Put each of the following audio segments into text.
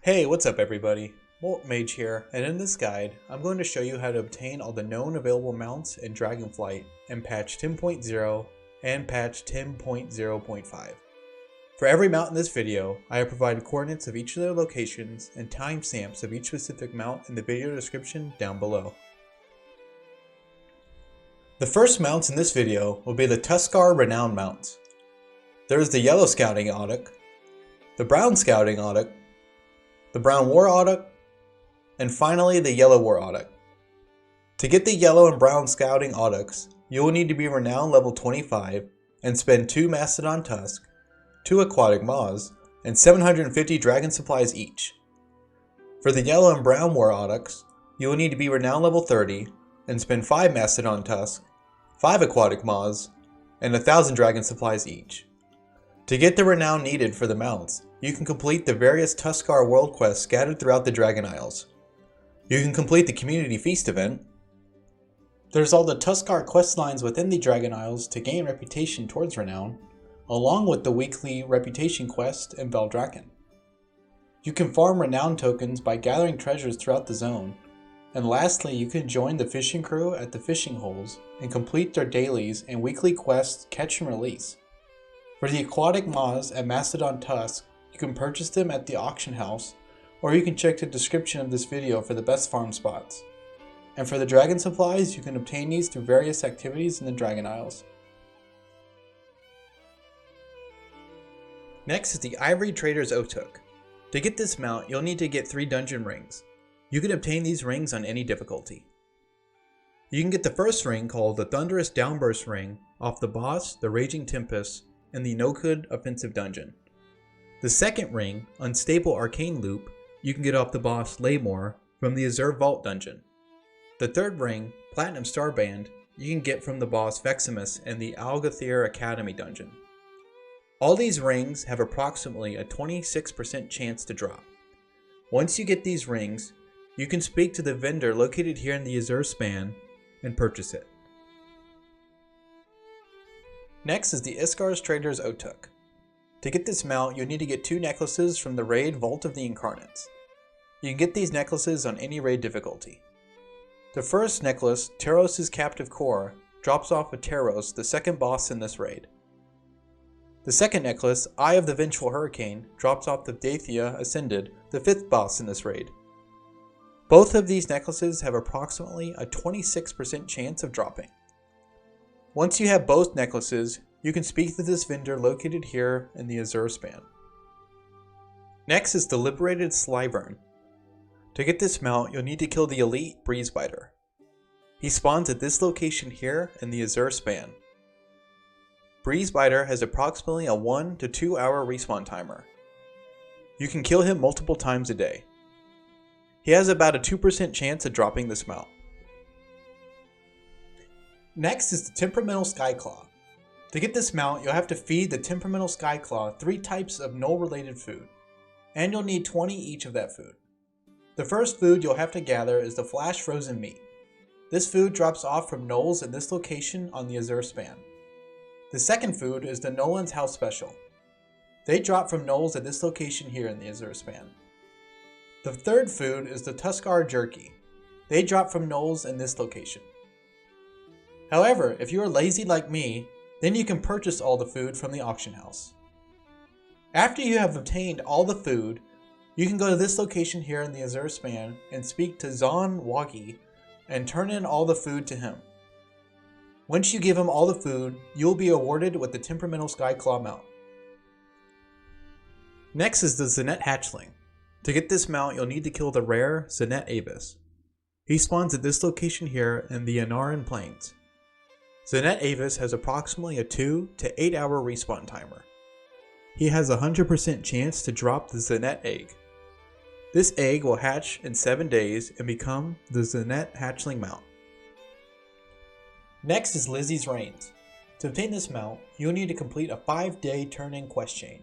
Hey, what's up everybody? Molt Mage here, and in this guide, I'm going to show you how to obtain all the known available mounts in Dragonflight in patch 10.0 and patch 10.0.5. For every mount in this video, I have provided coordinates of each of their locations and timestamps of each specific mount in the video description down below. The first mounts in this video will be the Tuskaar Renown mounts. There is the Yellow Scouting Ottuk, the Brown Scouting Ottuk, the Brown War Ottuk, and finally the Yellow War Ottuk. To get the Yellow and Brown Scouting Ottuks, you will need to be Renown level 25 and spend 2 Mastodon Tusk, 2 Aquatic Moths, and 750 Dragon Supplies each. For the Yellow and Brown War Ottuks, you will need to be Renown level 30 and spend 5 Mastodon Tusk, 5 Aquatic Moths, and 1000 Dragon Supplies each. To get the Renown needed for the mounts, you can complete the various Tuskaar world quests scattered throughout the Dragon Isles. You can complete the Community Feast event. There's all the Tuskaar quest lines within the Dragon Isles to gain reputation towards Renown, along with the weekly reputation quest in Veldraken. You can farm Renown tokens by gathering treasures throughout the zone. And lastly, you can join the fishing crew at the fishing holes and complete their dailies and weekly quests Catch and Release. For the Aquatic Moths at Mastodon Tusk, you can purchase them at the auction house, or you can check the description of this video for the best farm spots. And for the Dragon Supplies, you can obtain these through various activities in the Dragon Isles. Next is the Ivory Trader's Ottuk. To get this mount, you'll need to get 3 dungeon rings. You can obtain these rings on any difficulty. You can get the first ring, called the Thunderous Downburst Ring, off the boss, the Raging Tempest, in the No-Good Offensive Dungeon. The second ring, Unstable Arcane Loop, you can get off the boss Laymore from the Azure Vault Dungeon. The third ring, Platinum Starband, you can get from the boss Veximus in the Algathir Academy Dungeon. All these rings have approximately a 26% chance to drop. Once you get these rings, you can speak to the vendor located here in the Azure Span and purchase it. Next is the Iskaar's Trader's Ottuk. To get this mount, you'll need to get 2 necklaces from the raid Vault of the Incarnates. You can get these necklaces on any raid difficulty. The first necklace, Taros' Captive Core, drops off of Taros, the second boss in this raid. The second necklace, Eye of the Vengeful Hurricane, drops off the Daithia Ascended, the 5th boss in this raid. Both of these necklaces have approximately a 26% chance of dropping. Once you have both necklaces, you can speak to this vendor located here in the Azure Span. Next is the Liberated Slyvern. To get this mount, you'll need to kill the Elite Breezebiter. He spawns at this location here in the Azure Span. Breezebiter has approximately a 1 to 2 hour respawn timer. You can kill him multiple times a day. He has about a 2% chance of dropping this mount. Next is the Tempermental Skyclaw. To get this mount, you'll have to feed the Tempermental Skyclaw 3 types of gnoll-related food, and you'll need 20 each of that food. The first food you'll have to gather is the Flash Frozen Meat. This food drops off from gnolls at this location on the Azure Span. The second food is the Nolan's House Special. They drop from gnolls at this location here in the Azure Span. The third food is the Tuskaar Jerky. They drop from gnolls in this location. However, if you are lazy like me, then you can purchase all the food from the auction house. After you have obtained all the food, you can go to this location here in the Azure Span and speak to Zon Wagi and turn in all the food to him. Once you give him all the food, you will be awarded with the Temperamental Skyclaw mount. Next is the Zenet Hatchling. To get this mount, you'll need to kill the rare Zenet Avis. He spawns at this location here in the Ohn'ahra Plains. Zenet Avis has approximately a 2 to 8 hour respawn timer. He has a 100% chance to drop the Zenet egg. This egg will hatch in 7 days and become the Zenet Hatchling mount. Next is Lizi's Reins. To obtain this mount, you'll need to complete a 5-day turn-in quest chain.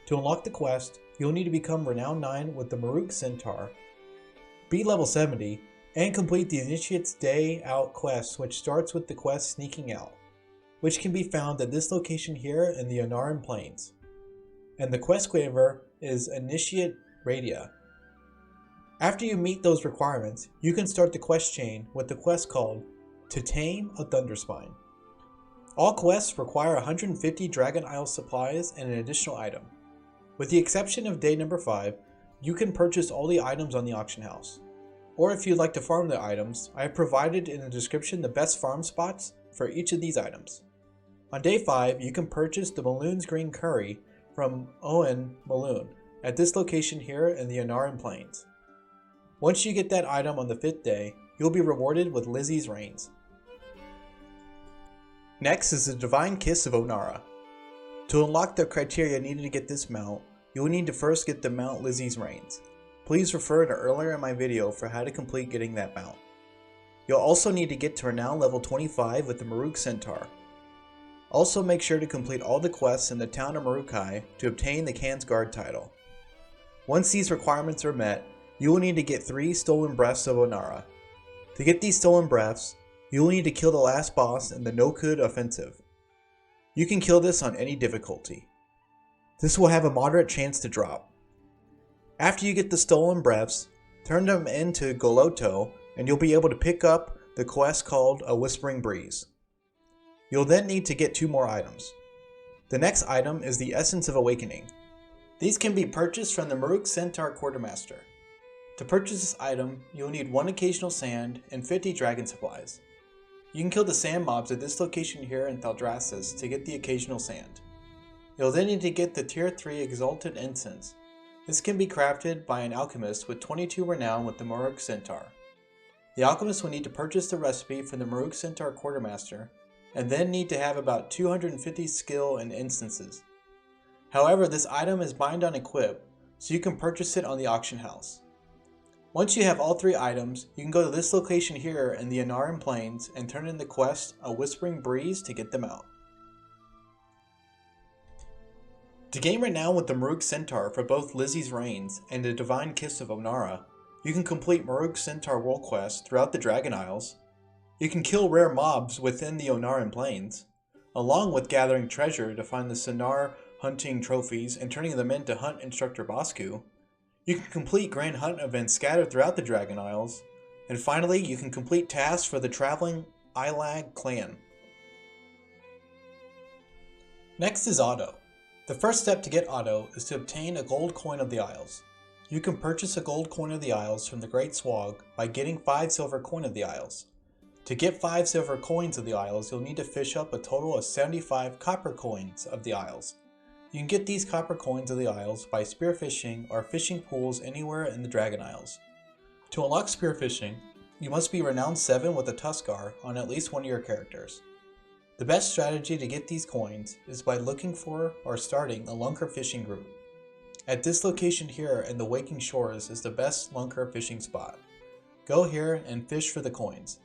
To unlock the quest, you'll need to become Renown 9 with the Maruuk Centaur, be level 70, and complete the Initiate's Day Out quest, which starts with the quest Sneaking Out, which can be found at this location here in the Ohn'ahra Plains. And the quest giver is Initiate Radia, After you meet those requirements, you can start the quest chain with the quest called To Tame a Thunderspine. All quests require 150 Dragon Isle supplies and an additional item. With the exception of day number 5, you can purchase all the items on the auction house. Or if you'd like to farm the items, I have provided in the description the best farm spots for each of these items. On day 5, you can purchase the Maloon's Green Curry from Maloon at this location here in the Ohn'ahra Plains. Once you get that item on the 5th day, you'll be rewarded with Lizi's Reins. Next is the Divine Kiss of Ohn'ahra. To unlock the criteria needed to get this mount, you will need to first get the mount Lizi's Reins. Please refer to earlier in my video for how to complete getting that mount. You'll also need to get to Renown level 25 with the Maruuk Centaur. Also make sure to complete all the quests in the town of Maruuk to obtain the Khan's Guard title. Once these requirements are met, you will need to get 3 stolen breaths of Ohn'ahra. To get these stolen breaths, you will need to kill the last boss in the No-Kud offensive. You can kill this on any difficulty. This will have a moderate chance to drop. After you get the stolen breaths, turn them into Goloto and you'll be able to pick up the quest called A Whispering Breeze. You'll then need to get 2 more items. The next item is the Essence of Awakening. These can be purchased from the Maruuk Centaur Quartermaster. To purchase this item, you'll need 1 occasional sand and 50 dragon supplies. You can kill the sand mobs at this location here in Thaldraszus to get the occasional sand. You'll then need to get the tier 3 Exalted Incense. This can be crafted by an alchemist with 22 renown with the Maruuk Centaur. The alchemist will need to purchase the recipe from the Maruuk Centaur Quartermaster and then need to have about 250 skill and instances. However, this item is bind on equip, so you can purchase it on the auction house. Once you have all 3 items, you can go to this location here in the Ohn'ahra Plains and turn in the quest A Whispering Breeze to get them out. To gain renown with the Maruuk Centaur for both Lizi's Reins and the Divine Kiss of Ohn'ahra, you can complete Maruuk Centaur world quests throughout the Dragon Isles. You can kill rare mobs within the Ohn'ahra Plains, along with gathering treasure to find the Sonar hunting trophies and turning them into Hunt Instructor Bosku. You can complete Grand Hunt events scattered throughout the Dragon Isles, and finally you can complete tasks for the traveling Ilag clan. Next is Otto. The first step to get Otto is to obtain a gold coin of the Isles. You can purchase a gold coin of the Isles from the Great Swag by getting 5 silver coin of the Isles. To get 5 silver coins of the Isles, you'll need to fish up a total of 75 copper coins of the Isles. You can get these copper coins of the Isles by spearfishing or fishing pools anywhere in the Dragon Isles. To unlock spearfishing, you must be Renown 7 with a Tuskarr on at least one of your characters. The best strategy to get these coins is by looking for or starting a lunker fishing group. At this location here in the Waking Shores is the best lunker fishing spot. Go here and fish for the coins.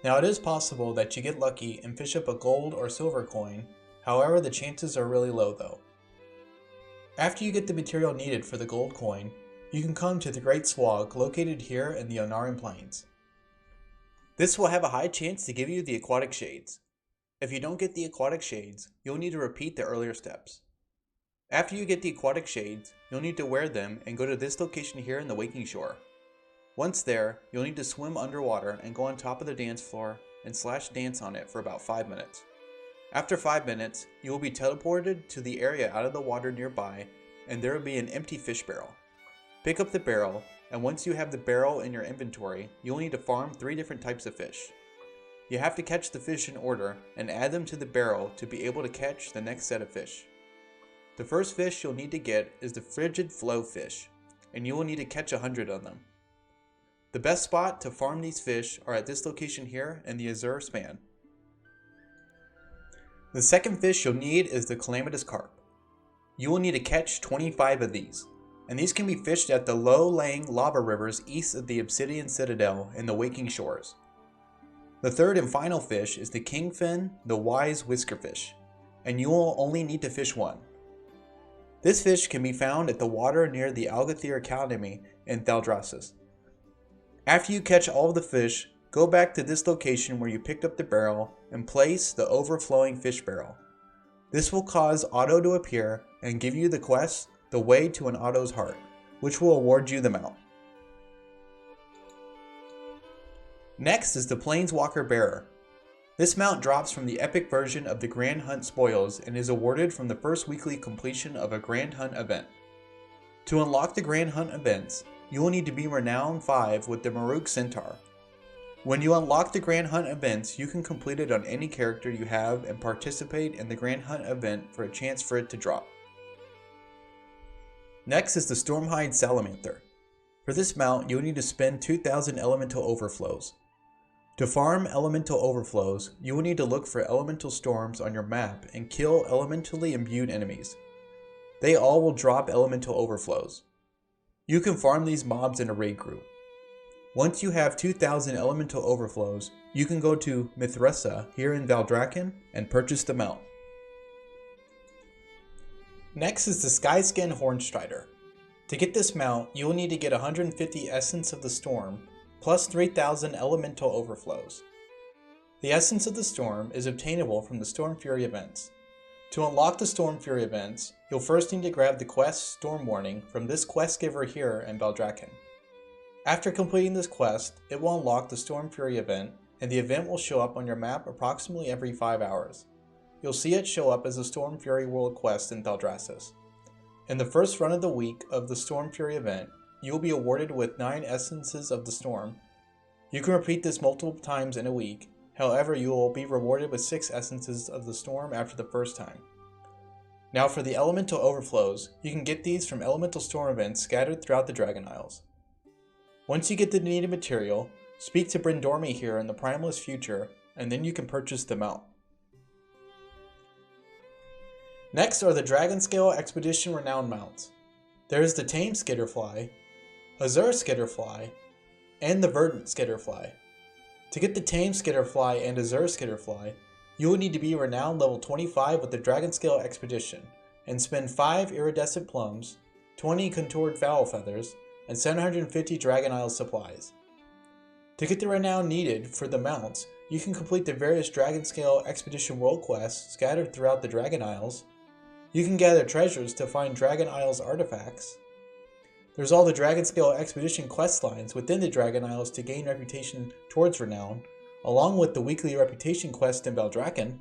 Now it is possible that you get lucky and fish up a gold or silver coin, however the chances are really low though. After you get the material needed for the gold coin, you can come to the Great Swag located here in the Ohn'ahra Plains. This will have a high chance to give you the aquatic shades. If you don't get the aquatic shades, you'll need to repeat the earlier steps. After you get the aquatic shades, you'll need to wear them and go to this location here in the Waking Shore. Once there, you'll need to swim underwater and go on top of the dance floor and dance on it for about 5 minutes. After 5 minutes, you will be teleported to the area out of the water nearby, and there will be an empty fish barrel. Pick up the barrel, and once you have the barrel in your inventory, you'll need to farm 3 different types of fish. You have to catch the fish in order and add them to the barrel to be able to catch the next set of fish. The first fish you'll need to get is the Frigid Flow fish, and you will need to catch 100 of them. The best spot to farm these fish are at this location here in the Azure Span. The second fish you'll need is the Calamitous Carp. You will need to catch 25 of these, and these can be fished at the low-lying lava rivers east of the Obsidian Citadel in the Waking Shores. The third and final fish is the Kingfin, the Wise Whiskerfish, and you will only need to fish 1. This fish can be found at the water near the Algathir Academy in Thaldraszus. After you catch all of the fish, go back to this location where you picked up the barrel and place the overflowing fish barrel. This will cause Otto to appear and give you the quest, The Way to an Otto's Heart, which will award you the mount. Next is the Plainswalker Bearer. This mount drops from the epic version of the Grand Hunt spoils and is awarded from the first weekly completion of a Grand Hunt event. To unlock the Grand Hunt events, you will need to be Renown 5 with the Maruuk Centaur. When you unlock the Grand Hunt events, you can complete it on any character you have and participate in the Grand Hunt event for a chance for it to drop. Next is the Stormhide Salamanther. For this mount, you'll need to spend 2,000 elemental overflows. To farm elemental overflows, you will need to look for elemental storms on your map and kill elementally imbued enemies. They all will drop elemental overflows. You can farm these mobs in a raid group. Once you have 2,000 elemental overflows, you can go to Mithressa here in Valdrakken and purchase the mount. Next is the Skyskin Hornstrider. To get this mount, you will need to get 150 Essence of the Storm, plus 3,000 elemental overflows. The Essence of the Storm is obtainable from the Storm Fury events. To unlock the Storm Fury events, you'll first need to grab the quest Storm Warning from this quest giver here in Valdrakken. After completing this quest, it will unlock the Storm Fury event, and the event will show up on your map approximately every 5 hours. You'll see it show up as a Storm Fury World quest in Thaldraszus. In the first run of the week of the Storm Fury event, you will be awarded with 9 Essences of the Storm. You can repeat this multiple times in a week, however you will be rewarded with 6 Essences of the Storm after the first time. Now for the Elemental Overflows, you can get these from Elemental Storm events scattered throughout the Dragon Isles. Once you get the needed material, speak to Brindormi here in the Primalist Future, and then you can purchase the mount. Next are the Dragonscale Expedition Renown mounts. There is the Tame Skitterfly, Azure Skitterfly, and the Verdant Skitterfly. To get the Tame Skitterfly and Azure Skitterfly, you will need to be Renown level 25 with the Dragonscale Expedition, and spend 5 iridescent plums, 20 contoured fowl feathers, and 750 Dragon Isle supplies. To get the Renown needed for the mounts, you can complete the various Dragonscale Expedition world quests scattered throughout the Dragon Isles. You can gather treasures to find Dragon Isles artifacts. There's all the Dragonscale Expedition quest lines within the Dragon Isles to gain reputation towards Renown, along with the weekly reputation quest in Valdrakken.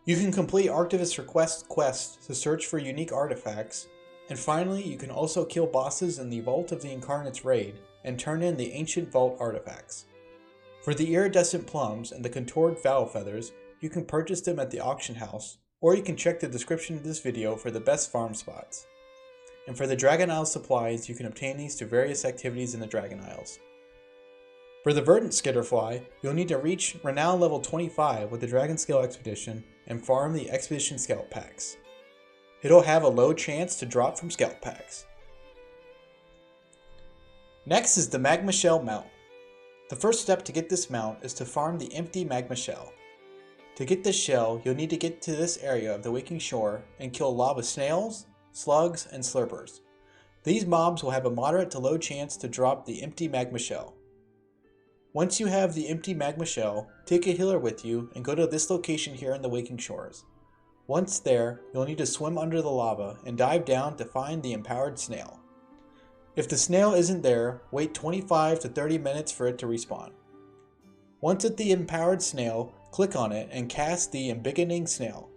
You can complete Arctivist Request quests to search for unique artifacts, and finally you can also kill bosses in the Vault of the Incarnates raid and turn in the Ancient Vault artifacts. For the iridescent plums and the contoured fowl feathers, you can purchase them at the auction house, or you can check the description of this video for the best farm spots. And for the Dragon Isle supplies, you can obtain these through various activities in the Dragon Isles. For the Verdant Skitterfly, you'll need to reach Renown level 25 with the Dragonscale Expedition and farm the Expedition Scout Packs. It'll have a low chance to drop from Scout Packs. Next is the Magmashell mount. The first step to get this mount is to farm the empty Magmashell. To get this shell, you'll need to get to this area of the Waking Shore and kill lava snails, slugs, and slurpers. These mobs will have a moderate to low chance to drop the empty Magmashell. Once you have the empty Magmashell, take a healer with you and go to this location here in the Waking Shores. Once there, you'll need to swim under the lava and dive down to find the empowered snail. If the snail isn't there, wait 25 to 30 minutes for it to respawn. Once at the empowered snail, click on it and cast the embiggening snail.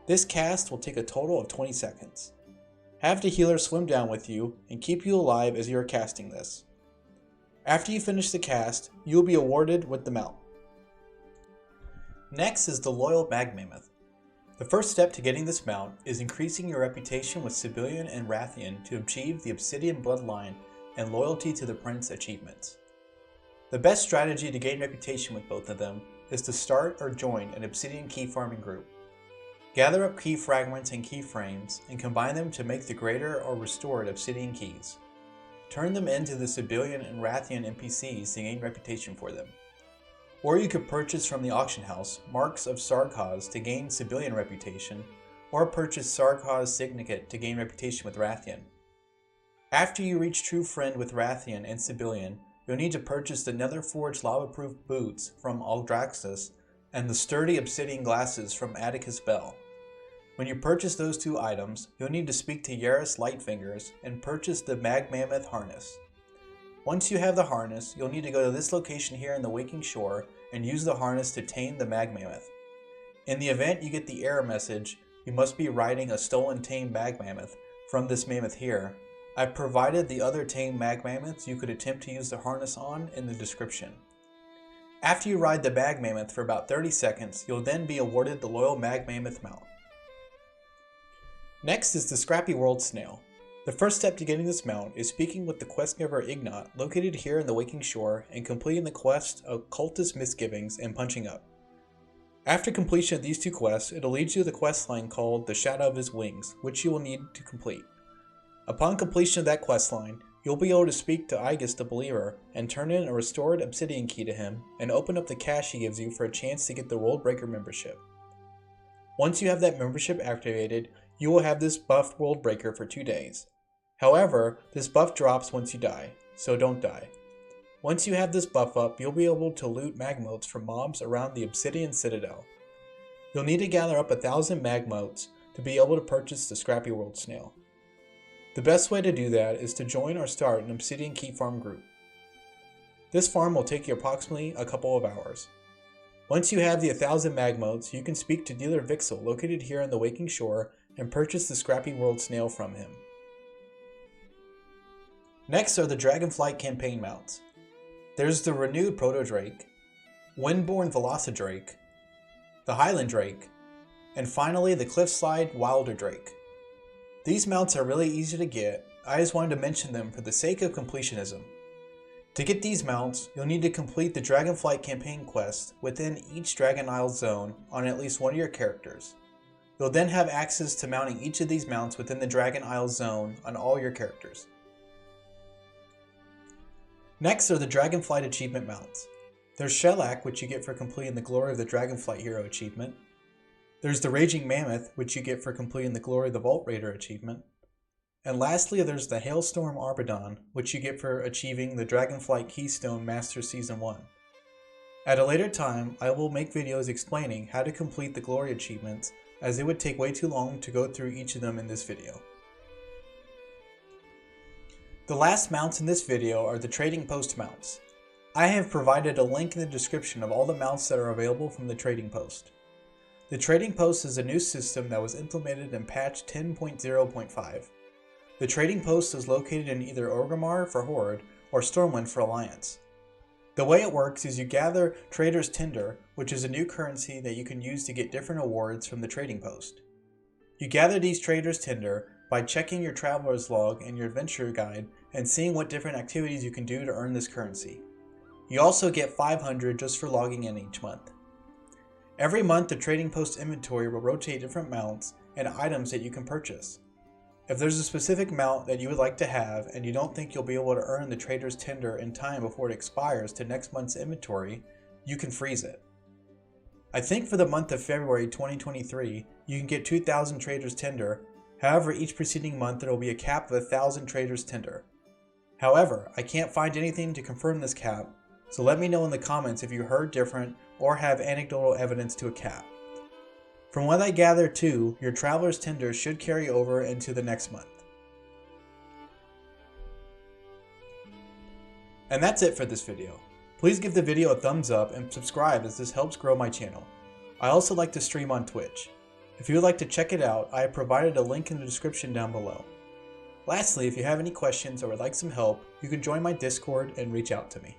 This cast will take a total of 20 seconds. Have the healer swim down with you and keep you alive as you are casting this. After you finish the cast, you will be awarded with the mount. Next is the Loyal Magmammoth. The first step to getting this mount is increasing your reputation with Civilian and Rathian to achieve the Obsidian Bloodline and Loyalty to the Prince achievements. The best strategy to gain reputation with both of them is to start or join an Obsidian key farming group. Gather up key fragments and keyframes and combine them to make the greater or restored Obsidian keys. Turn them into the Civilian and Rathian NPCs to gain reputation for them. Or you could purchase from the auction house Marks of Sarkaz to gain Civilian reputation, or purchase Sarkaz Significate to gain reputation with Rathian. After you reach True Friend with Rathian and Civilian, you'll need to purchase the Netherforged Lava-Proof Boots from Aldraxxus and the Sturdy Obsidian Glasses from Atticus Bell. When you purchase those 2 items, you'll need to speak to Yaris Lightfingers and purchase the Magmammoth Harness. Once you have the harness, you'll need to go to this location here in the Waking Shore and use the harness to tame the Magmammoth. In the event you get the error message, you must be riding a stolen tamed Magmammoth from this mammoth here. I've provided the other tamed Magmammoths you could attempt to use the harness on in the description. After you ride the Magmammoth for about 30 seconds, you'll then be awarded the Loyal Magmammoth mount. Next is the Scrappy Worldsnail. The first step to getting this mount is speaking with the quest giver Ignat, located here in the Waking Shore, and completing the quest Occultist Misgivings and punching up. After completion of these two quests, it'll lead you to the quest line called The Shadow of His Wings, which you will need to complete. Upon completion of that quest line, you'll be able to speak to Igus the Believer and turn in a restored obsidian key to him and open up the cache he gives you for a chance to get the World Breaker membership. Once you have that membership activated, you will have this buffed World Breaker for 2 days. However, this buff drops once you die, so don't die. Once you have this buff up, you'll be able to loot Magmammoths from mobs around the Obsidian Citadel. You'll need to gather up 1,000 Magmammoths to be able to purchase the Scrappy Worldsnail. The best way to do that is to join or start an Obsidian Key Farm group. This farm will take you approximately a couple of hours. Once you have the 1,000 Magmammoths, you can speak to Dealer Vixel located here on the Waking Shore and purchase the Scrappy Worldsnail from him. Next are the Dragonflight campaign mounts. There's the Renewed Proto-Drake, Windborn Velocidrake, the Highland Drake, and finally the Cliffslide Wilder Drake. These mounts are really easy to get. I just wanted to mention them for the sake of completionism. To get these mounts, you'll need to complete the Dragonflight campaign quest within each Dragon Isle zone on at least one of your characters. You'll then have access to mounting each of these mounts within the Dragon Isle zone on all your characters. Next are the Dragonflight achievement mounts. There's Shellac, which you get for completing the Glory of the Dragonflight Hero achievement. There's the Raging Mammoth, which you get for completing the Glory of the Vault Raider achievement. And lastly, there's the Hailstorm Arbidon, which you get for achieving the Dragonflight Keystone Master Season 1. At a later time, I will make videos explaining how to complete the Glory achievements, as it would take way too long to go through each of them in this video. The last mounts in this video are the Trading Post mounts. I have provided a link in the description of all the mounts that are available from the Trading Post. The Trading Post is a new system that was implemented in patch 10.0.5. The Trading Post is located in either Orgrimmar for Horde or Stormwind for Alliance. The way it works is you gather Trader's Tinder, which is a new currency that you can use to get different awards from the Trading Post. You gather these Trader's Tinder by checking your Traveler's Log and your Adventure Guide and seeing what different activities you can do to earn this currency. You also get 500 just for logging in each month. Every month the Trading Post inventory will rotate different mounts and items that you can purchase. If there's a specific mount that you would like to have and you don't think you'll be able to earn the Trader's Tinder in time before it expires to next month's inventory, you can freeze it. I think for the month of February 2023, you can get 2,000 Trader's Tinder. However, each preceding month there will be a cap of 1,000 Trader's Tinder. However, I can't find anything to confirm this cap, so let me know in the comments if you heard different or have anecdotal evidence to a cap. From what I gather too, your Traveler's Tinder should carry over into the next month. And that's it for this video. Please give the video a thumbs up and subscribe as this helps grow my channel. I also like to stream on Twitch. If you would like to check it out, I have provided a link in the description down below. Lastly, if you have any questions or would like some help, you can join my Discord and reach out to me.